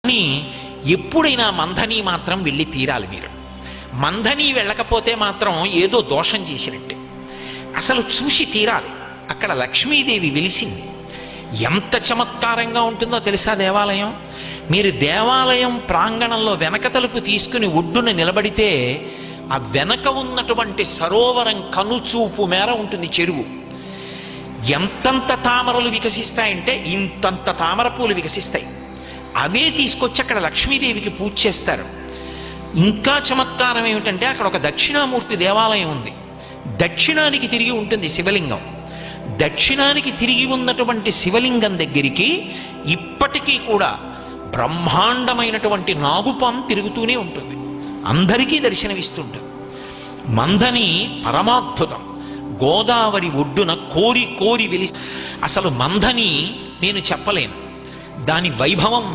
కానీ ఎప్పుడైనా మంథని మాత్రం వెళ్ళి తీరాలి మీరు. మంథని వెళ్ళకపోతే మాత్రం ఏదో దోషం చేసినట్టే. అసలు చూసి తీరాలి. అక్కడ లక్ష్మీదేవి వెలిసింది. ఎంత చమత్కారంగా ఉంటుందో తెలుసా దేవాలయం. మీరు దేవాలయం ప్రాంగణంలో వెనక తలుపు తీసుకుని ఒడ్డున నిలబడితే ఆ వెనక ఉన్నటువంటి సరోవరం కనుచూపు మేర ఉంటుంది చెరువు. ఎంతంత తామరలు వికసిస్తాయంటే ఇంతంత తామర పూలు వికసిస్తాయి. అవే తీసుకొచ్చి అక్కడ లక్ష్మీదేవికి పూజ చేస్తారు. ఇంకా చమత్కారం ఏమిటంటే అక్కడ ఒక దక్షిణామూర్తి దేవాలయం ఉంది. దక్షిణానికి తిరిగి ఉంటుంది శివలింగం. దక్షిణానికి తిరిగి ఉన్నటువంటి శివలింగం దగ్గరికి ఇప్పటికీ కూడా బ్రహ్మాండమైనటువంటి నాగుపాం తిరుగుతూనే ఉంటుంది. అందరికీ దర్శనమిస్తుంటుంది. మంథని పరమాద్భుతం. గోదావరి ఒడ్డున కోరి కోరి వెలి. అసలు మంథని నేను చెప్పలేను. దాని వైభవం